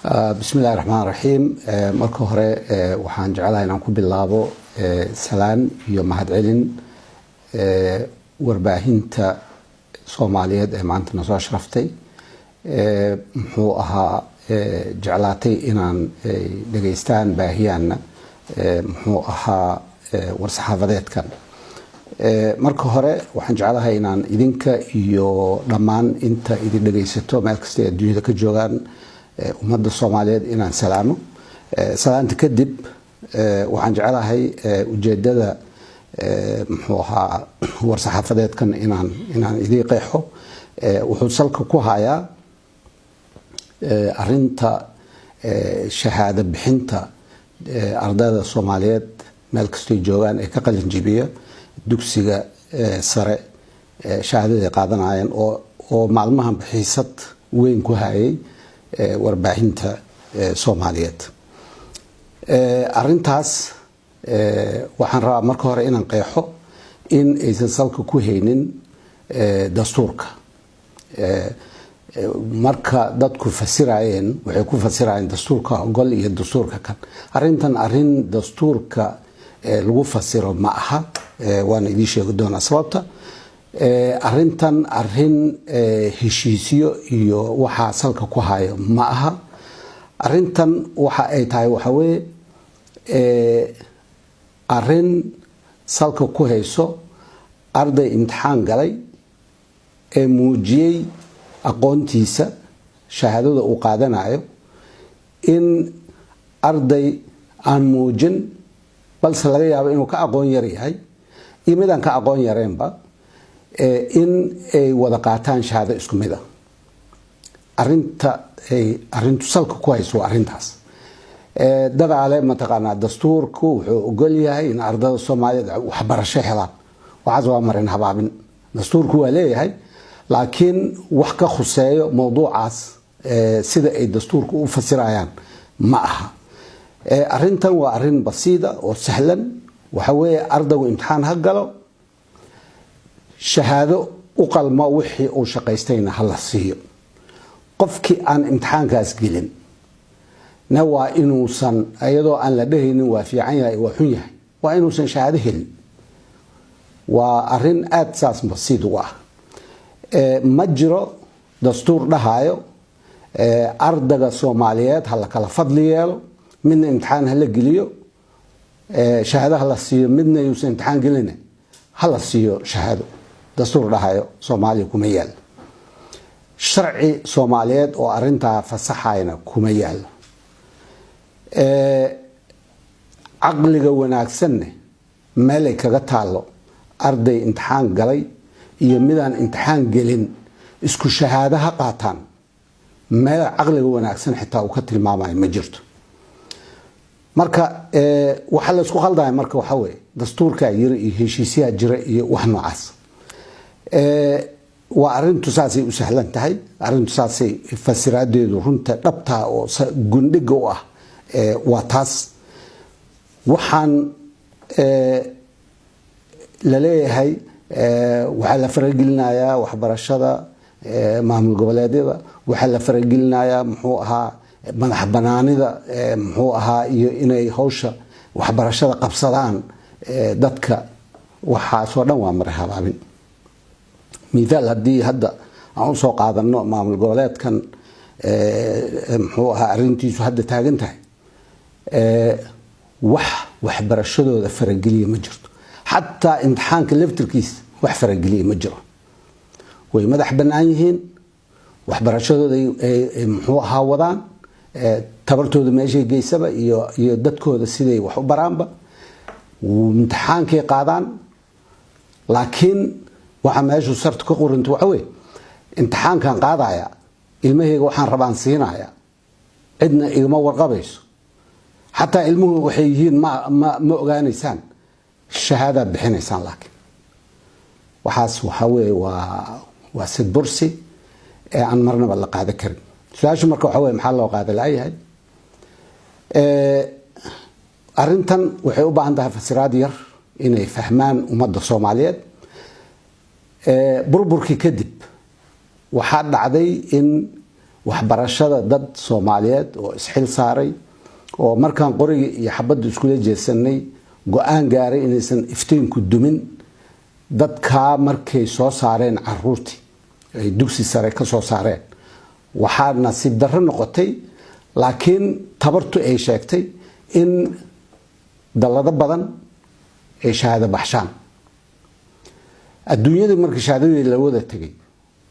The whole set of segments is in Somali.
بسم الله الرحمن الرحيم marka hore waxaan jecelahay inaan ku bilaabo salaan iyo mahadcelin warbaahinta Soomaaliyeed ee maanta noo soo sharaftay muxuu ahaa jeclaatay inaan dhageystaan baahiyana muxuu ahaa war-saxaafadeedkan marka hore waxaan jecelahay inaan idinka iyo dhammaan inta idin dhageysato meel kasta ee dunida ka joogaan ummadda Soomaaliyeed inaan salaamo salaanta kadib waxaan jecelahay ujeedada muxuu ahaa war-saxaafadeedkan inaan idin qeexo wuxuu salka ku hayaa arinta shahaado bixinta ardayda Soomaaliyeed meel kasta joogaan ee ka qalin jibiya dugsiga sare shahaadada qaadanayaan oo maalmahan xiisad weyn ku hayay warbaahinta Soomaaliyeed arintaas waxaan rabaa marka hore inaan qeexo in aysan salka ku haynin dastuurka marka dadku fasirayeen waxay ku fasirayeen dastuurka gol iyo dastuurka kan arintan arin dastuurka lagu fasiro ma aha waan idin sheegi doonaa sababta arintan arin heshiisiyo iyo waxa salka ku hayo ma aha arintan waxa ay tahay waxa weeye arin salka ku hayso arday imtixaan galay ee muujiyay aqoontiisa shahaadada uu qaadanayo in arday aan muujin balse laga yaabo inuu ka aqoon yar yahay iyo midaan ka aqoon yareenba in ay wada qaataan shahaado isku mid ah arintu salka ku hayso arintaas dadaale mataqaanaa dastuurku wuxuu ogol yahay in ardayda Soomaaliyeed waxbarasho helaan waxaas waa marin habaabin dastuurku waa leeyahay laakiin wax ka khuseeyo mowduucaas sida ay dastuurku u fasirayaan ma aha arintan waa arin basiida oo sahlan waxa weeye ardaygu imtixaan ha galo shahaado u qalmo wixii uu shaqaystayna hala siiyo qofkii aan imtixaankaas gelin na waa inuusan ayadoo aan la dhahaynin waa fiican yahay waa xun yahay waa inuusan shahaado helin waa arin aad saas basiid u ah ma jiro dastuur dhahayo ardayga Soomaaliyeed hala kala fadli yeelo midna imtixaan hala geliyo shahaado hala siiyo midna yuusan imtixaan gelin hala siiyo shahaado dastuur dhahayo Soomaaliya kuma yaal sharci Soomaaliyeed oo arinta fasaxayna kuma yaal aqliga wanaagsan meel ay kaga taalo arday imtixaan galay iyo midaan imtixaan gelin isku shahaadaha qaataan meel aqliga wanaagsan xitaa uu ka tilmaamayo ma jirto marka waxa la isku qaldaay marka waxa weeye dastuurka yiri iyo heshiisiyaha jira iyo wax noocaas waa arintu saasay u sahlan tahay arintu saasay fasiraadeedu runta dhabta oo gundhiga u ah waa taas waxaan la leeyahay waxa la faragelinayaa waxbarashada maamul goboleedyada waxa la faragelinayaa muxuu ahaa madax banaanida muxuu ahaa iyo inay hawsha waxbarashada qabsadaan dadka waxa soo dhan waa marin habaabin مثال هدي هدا aan soo qaadano maamul goboleedkan muxuu ahaa arintiisu hadda taagan tahay waxbarashadooda farageliye ma jirto xataa imtixaanka laftirkiisa wax farageliye ma jiro way madax banaan yihiin waxbarashadooda muxuu ahaa wadaan tabartooda meeshay geysaba iyo dadkooda siday wax u baraanba imtixaankay qaadaan laakiin waxa meeshu sartu ka qorinto waxa weeye imtixaankan qaadaya ilmahayga waxaan rabaan siinaya cidna igama warqabayso xataa ilmuhu waxay yihiin ma ogaanaysaan shahaada bixinaysaan laakiin waxaas waxa weeye waa sid bursi ee aan marnaba la qaadan karin su'aashu marka waxa weeye maxaa loo qaadan laayahay arintan waxay u baahan tahay fasiraad yar inay fahmaan ummadda Soomaaliyeed burburkii kadib waxaa dhacday in waxbarashada dad Soomaaliyeed oo isxil saaray oo markaan qoriga iyo xabadda isku jeesanay go'aan gaaray inaysan iftiinku dumin dadka markay soo saareen caruurtii ay dugsi sare ka soo saareen waxaa nasiib darro noqotay laakiin tabartu ay sheegtay in dalada badan ay shahaado baxshaan adduunyada markii shahaadadii la wada tagay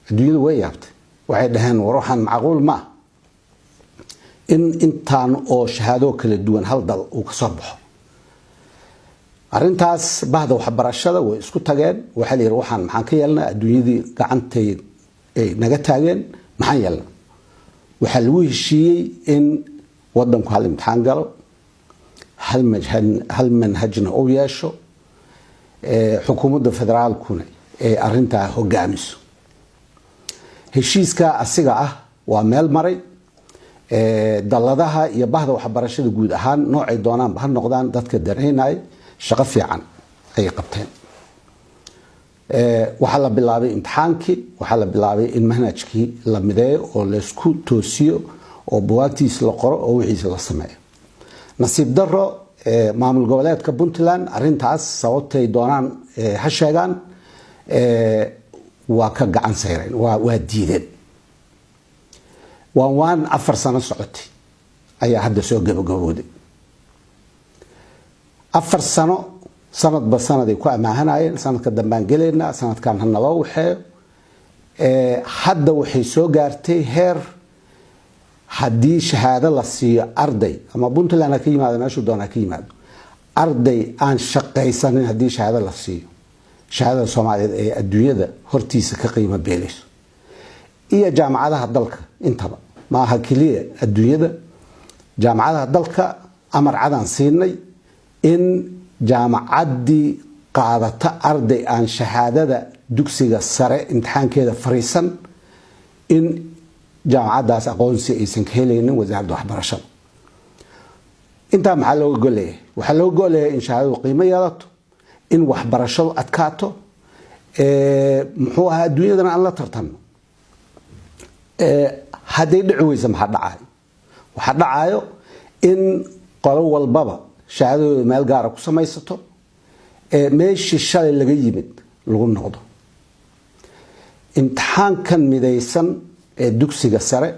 adduunyadu way yaabtay waxay dhaheen war waxaan macquul ma in intaan oo shahaado kala duwan hal dal uu ka soo baxo arintaas bahda waxbarashada way isku tageen waxa la yiri waxaan maxaan ka yeelnaa adduunyadii gacantay ay naga taageen maxaan yeelnaa waxa lagu heshiiyey in wadanku hal imtixaan galo hal manhajna uu yeesho xukuumadda federaalkuna ee arintaa hogaamiso heshiiska asiga ah waa meel maray daladaha iyo bahda waxbarashada guud ahaan noocay doonaan ha noqdaan dadka dareynay shaqo fiican ay qabteen waxa la bilaabay imtixaankii waxa la bilaabay in manhajkii la mideeyo oo la isku toosiyo oo buwaagtiis la qoro oo wixiisa la sameeyo nasiib darro maamul goboleedka Puntland arintaas sababtay doonaan ha sheegaan waa ka gacan sayreen waa diideen waan 4 sano socotay ayaa hadda soo gabagabowday 4 sano sanadba sanaday ku amaahanayeen sanadka dambaan galeena sanadkan hanaloo waxay hadda waxay soo gaartay heer haddii shahaado la siiyo arday ama Puntland ka yimaado meeshu doona ka yimaado arday aan shaqaysanin haddii shahaado la siiyo shahaadada Soomaaliyeed ee adduunyada hortiisa ka qiimo beelayso iyo jaamacadaha dalka intaba ma aha kaliya adduunyada jaamacadaha dalka amar cadan siinay in jaamacadii qaadata arday aan shahaadada dugsiga sare imtixaankeeda fariisan in jaamacadaas aqoonsi aysan ka helaynin wasaaradda waxbarashada inta maxaa looga goleeyay waxa looga goleeyay in shahaadadu qiimo yeelato in waxbarashadu adkaato muxuu ahaa adduunyadana aan la tartano haday dhici weysa maxaa dhacayo waxa dhacayo in qolo walbaba shahaadada meel gaar ah ku samaysato meeshii shalay laga yimid lagu noqdo imtixaankan midaysan ee dugsiga sare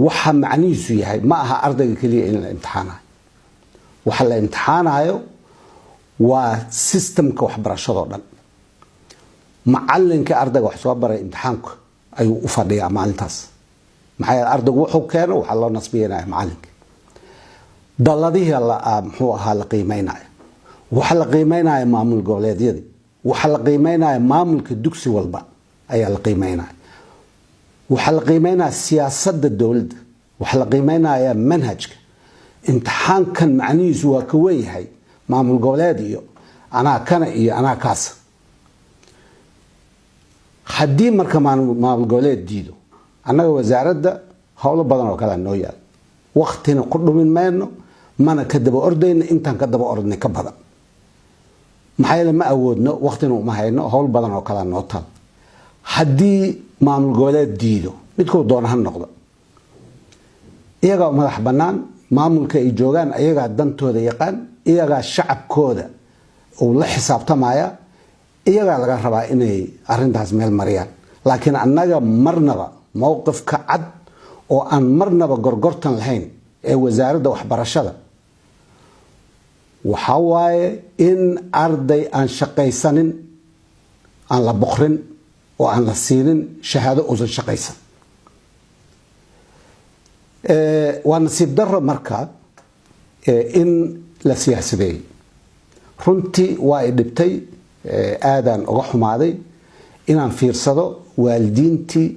waxa macnihiisu yahay ma aha ardayga kaliya in la imtixaanayo waxa la imtixaanayo waa systemka waxbarashada oo dhan macalinka ardayga wax soo baray imtixaanka ayuu u fadhiyaa maalintaas maxay ardaygu wuxuu keeno waxa loo nasbiyeenaa macalinka daladihi la muxuu ahaa la qiimeynaayo waxa la qiimeynaayo maamul goboleedyada waxa la qiimeynaayo maamulka dugsi walba ayaa la qiimeynaayo waxa la qiimeynaayo siyaasadda dawladda waxa la qiimeynaayo manhajka imtixaankan macnihiisu waa ka weyn yahay maamul goboleed iyo anaa kana iyo anaa kaas haddii marka maamul goboleed diido annaga wasaaradda howlo badan oo kale noo yaal waqtina ku dhumin mayno mana ka daba ordayna intaan ka daba ordnay ka badan maxay ma awoodno waqtina uma hayno howl badan oo kale noo taal haddii maamul goboleed diido midkoo doona ha noqdo iyaga madax banaan maamulka ay joogaan iyaga dantooda yaqaan iyaga shacabkooda oo la xisaabtamaya iyaga laga rabaa inay arintaas meel mariyaan laakiin annaga marnaba mowqifka cad oo aan marnaba gorgortan lahayn ee wasaaradda waxbarashada waxa waaye in arday aan shaqaysanin aan la boqrin oo aan la siinin shahaado uusan shaqaysan waa nasiib darro marka in la siyaasadeeyay runtii waa ay dhibtay aadaan uga xumaaday inaan fiirsado waalidiintii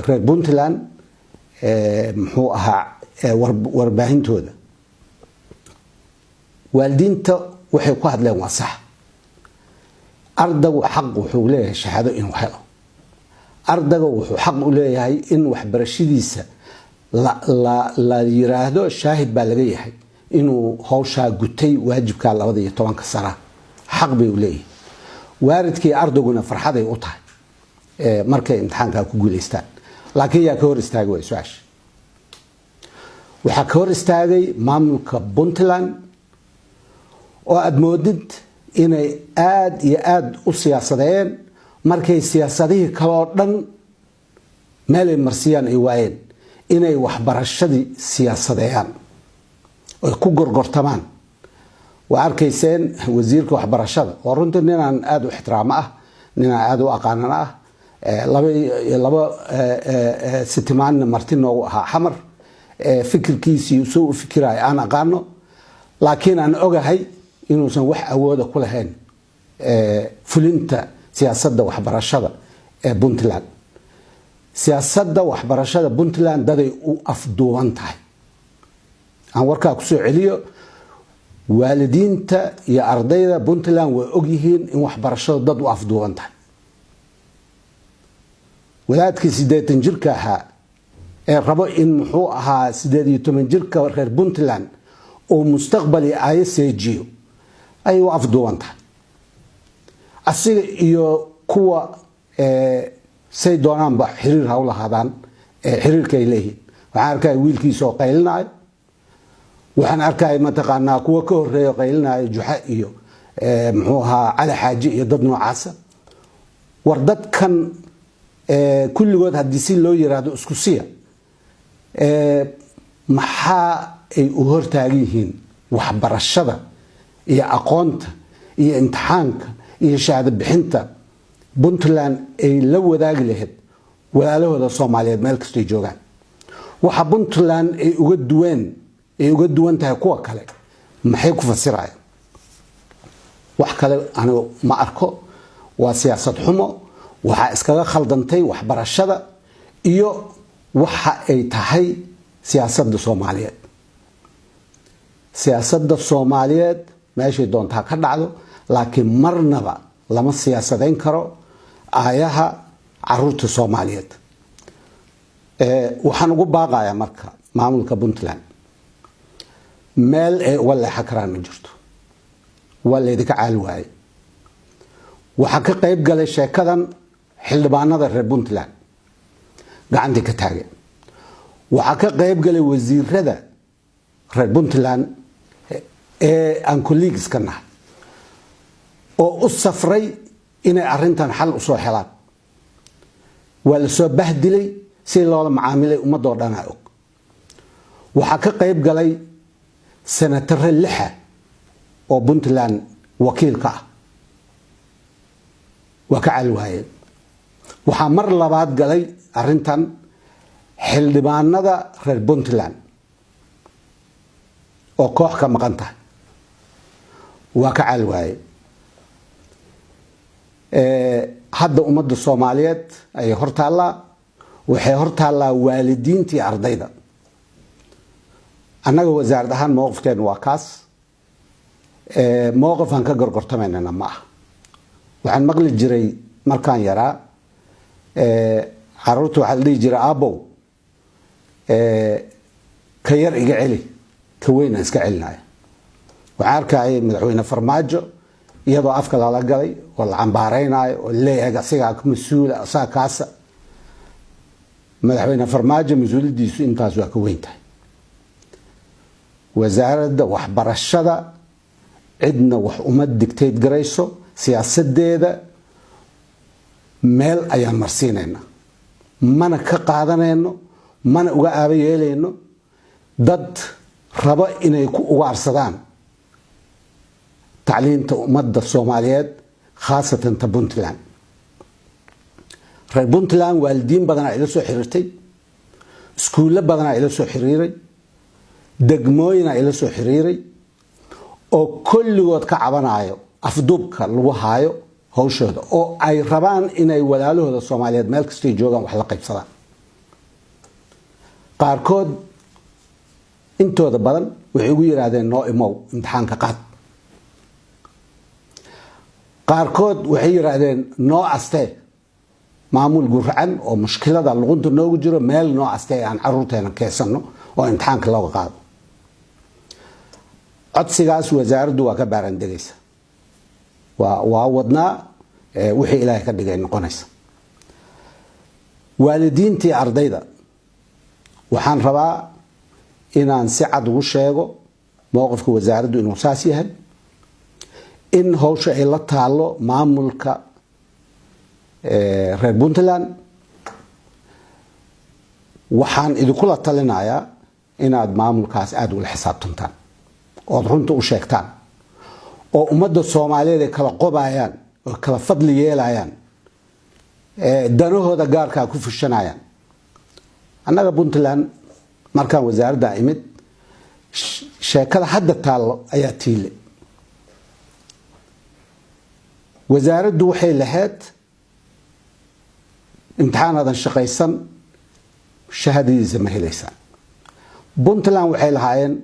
reer Puntland muxuu ahaa warbaahintooda waalidiinta waxay ku hadleen waa sax ardaygu xaq wuxuu leeyahay shahaado inuu helo ardaygu wuxuu xaq u leeyahay in waxbarashadiisa la yiraahdo shaahid baa laga yahay inuu hawsha gutay waajibka 12 sano xaq bay u leeyahay waaridkii ardayguna farxaday u tahay markay imtixaanka ku guuleystaan laakiin yaa ka hor istaagay way su'aasha waxaa ka hor istaagay maamulka Puntland oo aad moodid inay aad iyo aad u siyaasadeen markay siyaasadihii kale oo dhan meel ay marsiyaan ay waayeen inay waxbarashadii siyaasadeeyaan oo ku gorgortamaan waa arkayseen wasiirka waxbarashada oo runtii ninaan aad u ixtiraamo ah ninaan aad u aqaanan ah laba sitimaan marti noogu ahaa xamar fikirkiisii soo u fikiraay aan aqaano laakiin aan ogahay inuusan wax awooda ku lahayn fulinta siyaasadda waxbarashada ee Puntland siyaasadda waxbarashada Puntland daday u afduuban tahay aan warkaa ku soo celiyo waalidiinta iyo ardayda Puntland way og yihiin in waxbarashada dad u afduuban tahay wadaadkii 80 jirka ahaa ee rabo in muxuu ahaa 18 jirka reer Puntland oo mustaqbali ay seejiyo ay u afduuban tahay asiga iyo kuwa say doonaanba xiriir ha u lahaadaan xiriirka ay leeyihiin waxaan arkay wiilkiisa oo qaylinaayo waxaan arkay mataqaanaa kuwa ka horeeyo qaylinaayo juxa iyo muxuu ahaa cali xaaji iyo dad noocaasa war dadkan kulligood haddii si loo yiraahdo isku siya maxaa ay u hortaagan yihiin waxbarashada iyo aqoonta iyo imtixaanka iyo shahaado bixinta Puntland ay la wadaagi lahayd walaalahooda Soomaaliyeed meel kasta ay joogaan waxa Puntland ay uga duwan tahay kuwa kale maxay ku fasirayaan wax kale anigu ma arko waa siyaasad xumo waxa iskaga khaldantay waxbarashada iyo waxa ay tahay siyaasadda Soomaaliyeed siyaasadda Soomaaliyeed meeshay doontaa ka dhacdo laakiin marnaba lama siyaasadeyn karo aayaha caruurta Soomaaliyeed waxaan ugu baaqayaa marka maamulka Puntland meel ay wala xakraan ma jirto wala idinka caal waay waxa ka qayb galay sheekadan xildhibaanada reer Puntland gacanta ka taagay waxa ka qayb galay wasiirada reer Puntland ee aan colleagues ka nahay oo u safray inay arintan xal u soo helaan wala soo bahdilay si loola macaamilay ummadoo dhan og waxa ka qayb galay senator lixa oo Puntland wakiil ka ah waa ka calwaayeen waxa mar labaad galay arintan xildhibaanada reer Puntland oo koox ka maqan tahay waa ka calwaayeen hadda ummadda Soomaaliyeed ay hortaala waxay hortaala waalidiintii ardayda annaga wasaaradda ahaan mowqifkeena waa kaas mowqif aan ka gorgortamayna ma aha waxaan maqli jiray markaan yaraa caruurta waxa la dhihi jiray aabow ka yar iga celi ka weyn aan iska celinaya waxaan arkayay madaxweyne Farmaajo iyadoo afka lala galay oo la cambaareynayo oo leeyahay asiga ka mas'uul asaa kaasa madaxweyne Farmaajo mas'uuliyadiisu intaas waa ka weyn tahay wasaaradda waxbarashada cidna wax uma dictate garayso siyaasadeeda meel ayaan marsiinayna mana ka qaadanayno mana uga aaba yeelayno dad raba inay ku ugaarsadaan تعليمته ومدة الصوماليات خاصة تبونتلان reer Puntland waalidiin badan ay la soo xiriirtay iskuulo badan ay la soo xiriiray degmooyin ay la soo xiriiray oo kulligood ka cabanayo afduubka lagu haayo hawshooda oo ay rabaan inay walaalahooda Soomaaliyeed meel kasta ay joogaan wax la qaybsadaan qaarkood intooda badan waxay ugu yiraahdeen noo imow imtixaanka qaad qaarkood waxay yiraahdeen noo astee maamul gurcan oo mushkilada luqunta noogu jiro meel noo astee aan caruurteena keesano oo imtixaanka looga qaado codsigaas wasaaraddu waa ka baarandegaysa waa wadnaa wixii ilaahay ka dhigay noqonaysa waalidiintii ardayda waxaan rabaa inaan si cad ugu sheego mowqifka wasaaraddu inuu saas yahay in hawsha ay la taalo maamulka reer Puntland waxaan idinkula talinayaa inaad maamulkaas aad ula xisaabtantaan oo runta u sheegtaan oo ummadda Soomaaliyeed ay kala qobayaan oo kala fadli yeelayaan danahooda gaarka ku fushanayaan annaga Puntland markaan wasaaradda imid sheekada hadda taalo ayaa tiile wasaaraddu waxay lahayd imtixaanadan shaqaysan shahaadadiisa ma helaysaa Puntland waxay lahaayeen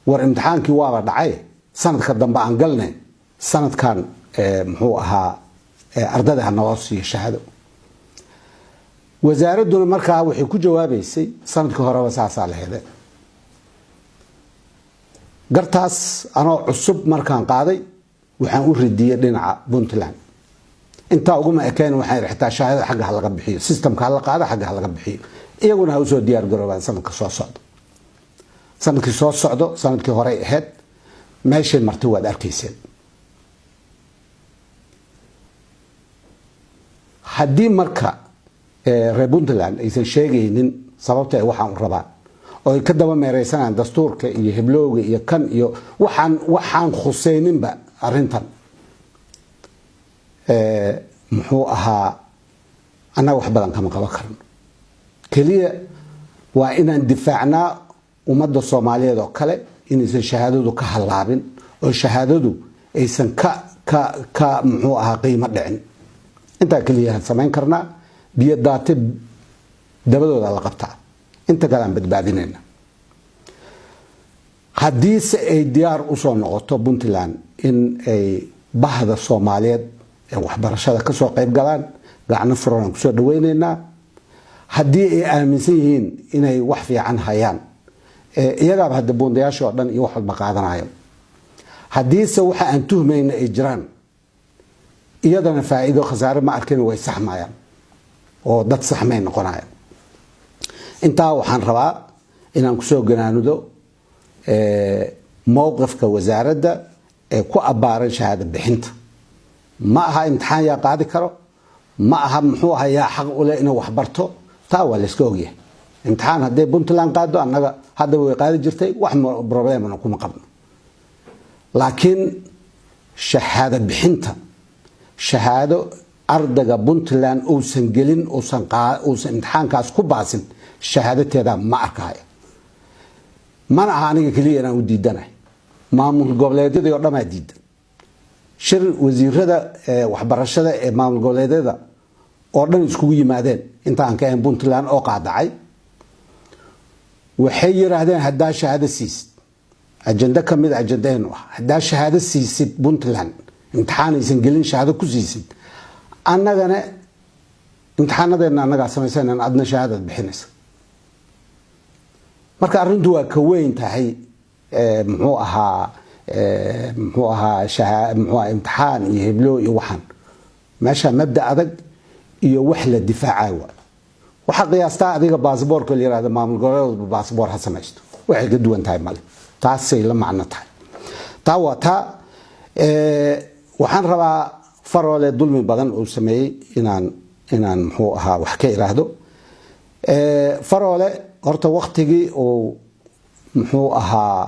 war imtixaankii waaba dhacay sanadka dambe aan galnay sanadkan muxuu ahaa ardayda hanoo siiyo shahaado wasaaradduna markaa waxay ku jawaabaysay sanadkii horeba saasaa la helay gartaas anoo cusub markaan qaaday waxaan u ridiyay dhinaca Puntland inta ugu ma ekeen waxay rixtaa shahaadada xagga laga bixiyo systemka la qaada xagga laga bixiyo iyaguna ha soo diyaar garoobaan sanadka soo socdo sanadkii hore ahayd meeshay martay waad arkayseen haddii marka reer Puntland aysan sheegaynin sababta ay waxaan u rabaan oo ay ka daba meereysanayaan dastuurka iyo hiblowga iyo kan iyo waxaan khuseyninba arrintan muxuu ahaa annaga wax badan kama qaban karno kaliya waa inaan difaacnaa ummadda Soomaaliyeed oo kale inaysan shahaadadu ka halaabin oo shahaadadu aysan ka muxuu ahaa qiimo dhicin inta kaliya samayn karnaa biyo daatay dabadooda la qabtaa inta kale aan badbaadinayna haddii ay diyaar u soo noqoto Puntland in ay bahda Soomaaliyeed ee waxbarashada ka soo qayb galaan gacno furan ku soo dhaweyneynaa haddii ay aaminsan yihiin inay wax fiican hayaan iyaga hadda boondayaasha oo dhan iyo wax walba qaadanayo haddiise waxa aan tuhmayna ay jiraan iyadana faa'iido khasaare ma arkin way saxmayaan oo dad saxmay noqonayaan intaa waxaan rabaa inaan ku soo ganaanudo mowqifka wasaaradda ee ku abaaran shahaado bixinta ma aha imtixaan yaa qaadi karo ma aha muxuu ahaa yaa xaq u leh inuu wax barto taa waa la iska ogyahay imtixaan haddii Puntland qaado annaga hadda way qaadi jirtay wax problemna kuma qabno laakiin shahaado bixinta shahaado ardayga Puntland uusan gelin uusan imtixaankaas ku baasin shahaadateeda ma arkaayo mana aha aniga kaliya inaan u diidanahay maamul goboleedyada oo dhammaa diidan shir wasiirada waxbarashada ee maamul goboleedyada oo dhan iskugu yimaadeen intaan ka ahayn Puntland oo qaadacay waxay yiraahdeen haddaa shahaado siisid ajenda kamid ajendadeenu haddaa shahaado siisid Puntland imtixaan aysan gelin shahaado ku siisid annagana imtixaanadeena annaga samaysanayna adna shahaadad bixinaysa marka arrintu waa ka weyn tahay muxuu ahaa imtixaan iyo heblo iyo waxan meesha mabda adag iyo wax la difaacayo waxa qiyaastaa adiga baasaboorka la yiraahdo maamul goboleedka baasaboor ha samaysto waxay ka duwan tahay male taasay la macno tahay taa waa taa waxaan rabaa faroole dulmi badan oo sameeyay inaan muxuu ahaa wax ka iraahdo faroole horta waqtigii oo muxuu ahaa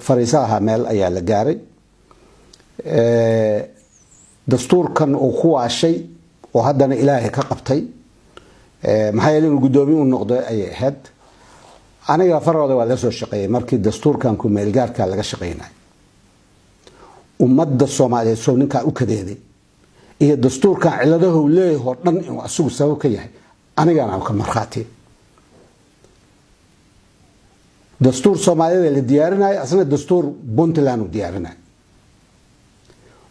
fariisaha meel ayaa la gaaray dastuurkan uu ku waashay oo haddana ilaahay ka qabtay maxay yeelay gudoomiye uu noqday ay ahayd aniga faroole waa la soo shaqeeyay markii dastuurkan ku meel gaarka laga shaqeynay ummadda Soomaaliyeed soo ninka u kadeeday iyo dastuurkan ciladaha uu leeyahay oo dhan inuu asugu sabab ka yahay anigana ka marxaati dastuur Soomaaliyeed la diyaarinayo asna dastuur Puntland u diyaarinayo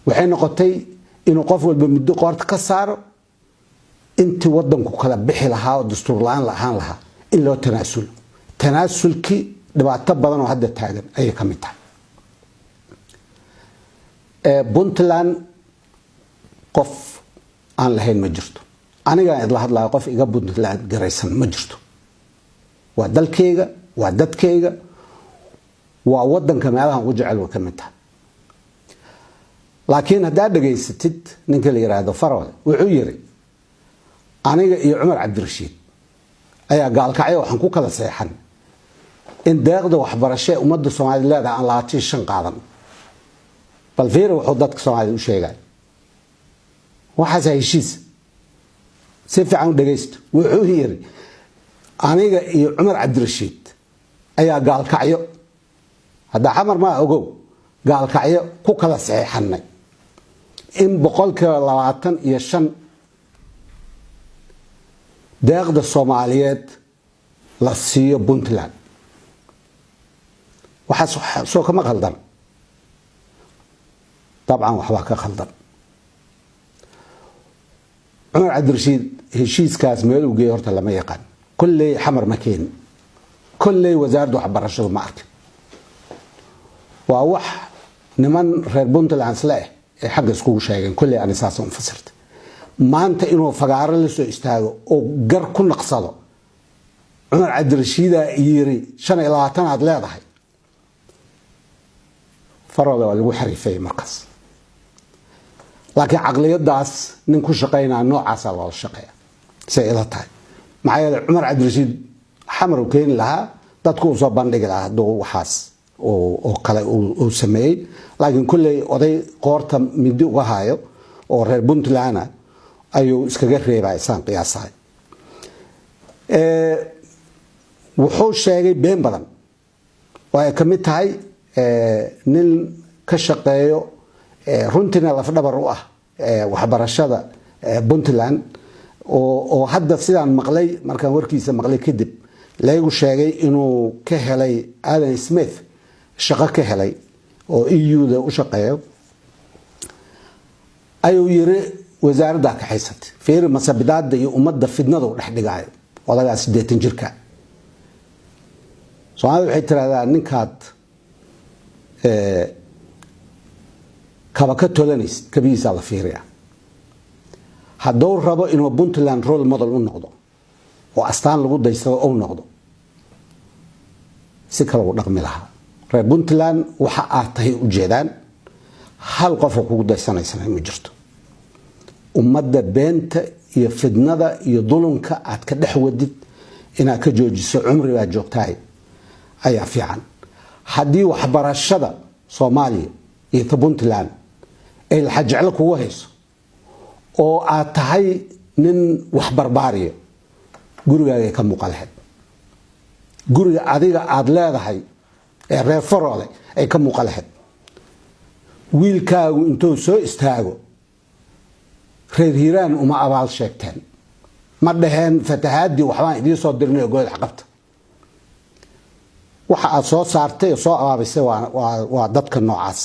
waxay noqotay inuu qof walba muddo qoorta ka saaro intii wadanku kala bixi lahaa oo dastuur la'aan lahaan lahaa in loo tanaasulki dhibaato badan oo hadda taagan ay ka mid tahay Puntland qof aan lahayn ma jirto aniga idla hadlaa qof iga Puntland garaysan ma jirto waa dalkayga waa dadkayga waa wadanka meelaha ugu jecel ka mid tahay laakiin hadaa dhageysatid ninka la yiraahdo Faroole wuxuu yiri aniga iyo Umar Cabdirashiid ayaa gaalkacyo waxaan ku kala seexan in deeqda waxbarasho ummadda Soomaaliyeed aan la atishan qaadan bal fiir wuxuu dadka Soomaaliyeed u sheegay waxaas heshiis si fiican u dhageysto wuxuu yiri aniga iyo Umar Cabdirashiid ayaa gaalkacyo hada xamar ma ogow gaalkacyo ku kala seexanay in 25 deeqda Soomaaliyeed la siiyo Puntland waxa soo kama qaldan طبعا waxba ka qaldan Umar Cabdirashiid heshiiskaas meel uu geeyo horta lama yaqaan kulli xamar ma keen kulli wasaaradda waxbarashada ma arkin waa wax niman reer Puntland isla ee xaq isku sheegeen kulli aan isaas u fasirtay maanta inuu fagaaro la soo istaago oo gar ku naqsado Umar Cabdirashiid yiri 25 aad leedahay Faroole waa lagu xariifay markaas laakiin aqliyadaas nin ku shaqeynaa noocaas loo shaqeeya sayida tahay maxay Umar Cabdirashiid xamar u keen lahaa dadku soo bandhigi lahaa doo waxaas oo kale uu sameeyay laakiin kulli oday qoorta midi uga hayo oo reer Puntland ayuu iskaga reebay san qiyaasay wuxuu sheegay been badan oo ka mid tahay nin ka shaqeeyo runtina laf dhabar u ah waxbarashada Puntland oo hadda sidaan maqlay markaan warkiisa maqlay kadib leeyahay sheegay inuu ka helay Alan Smith shaqo ka helay oo EU-da u shaqeeyo ayuu yiri wasaaradda ka haysatay fiir masabidaada iyo ummadda fidnada u dhaxdhigaay wadaga 80 jirka Soomaalidu waxay tiraahdaa ninkaad kaba ka tolanis kabiisa la fiiriya hadduu rabo inuu Puntland role model u noqdo oo astaan lagu daysado oo noqdo si kale u dhaqmi lahaa reer Puntland waxa aad tahay u jeedaan hal qof oo kugu daysanaysan ma jirto ummadda beenta iyo fidnada iyo dulunka aad ka dhex wadid inaad ka joojiso cumriga joogtaay ayaa fiican haddii waxbarashada Soomaaliya iyo Puntland ay la jecel kugu hayso oo aad tahay nin wax barbaariyo gurigaaga ka muuqalahay guriga adiga aad leedahay ee reer Faroole ay ka muuqalahay wiilkaagu intuu soo istaago reer Hiiraan uma abaal sheegteen ma dhaheen fatahaadii waxbaan idin soo dirnay good xaqabta waxa aad soo saartay soo abaabisay waa dadka noocaas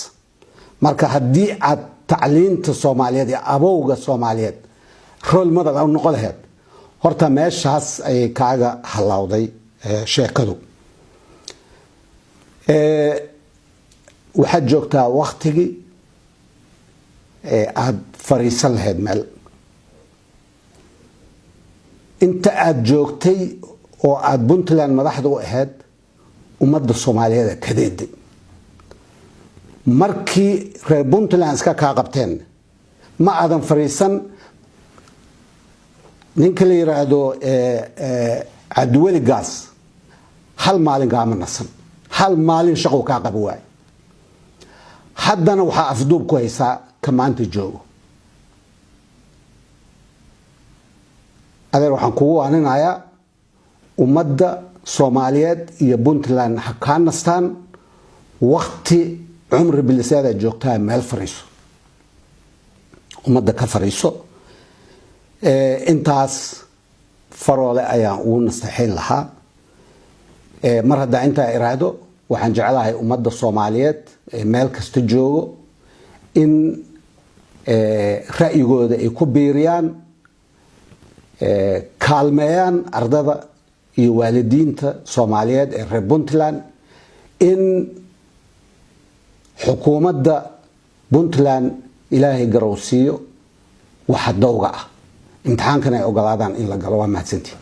marka hadii aad tacliinta Soomaaliyeed iyo abowga Soomaaliyeed role model u noqon lahayd horta meeshaas ay kaaga halawday sheekadu waxa joogtaa waqtigii aad fariisan lahayd meel inta aad joogtay oo aad Puntland madaxda u ahayd ummadda Soomaaliyeed kadeeday markii reer Puntland iska ka qabteen ma aadan fariisan ninka la yiraahdo Cabdiweli Gaas hal maalin gaama nasan hal maalin shaqo ka qabo waay haddana waxa afduub ku haysaa kamaanta joogo adeer waxaan kugu waaninayaa ummadda Soomaaliyeed iyo Puntland ha ka nastaan waqti عمر بالسادة جوكتها مال فريسو ومدى كفريسو انتاس Faroole ayaan ugu nastaxin lahaa mar hadda inta iraado waxaan jecelahay ummadda Soomaaliyeed meel kasta joogo in ra'yigooda ay ku biiriyaan kaalmeeyaan ardada iyo waalidiinta Soomaaliyeed ee reer Puntland in xukuumadda Puntland ilaahay garowsiyo waxa dawga ah imtixaankana ay ogolaadaan in la galo waa mahadsantihin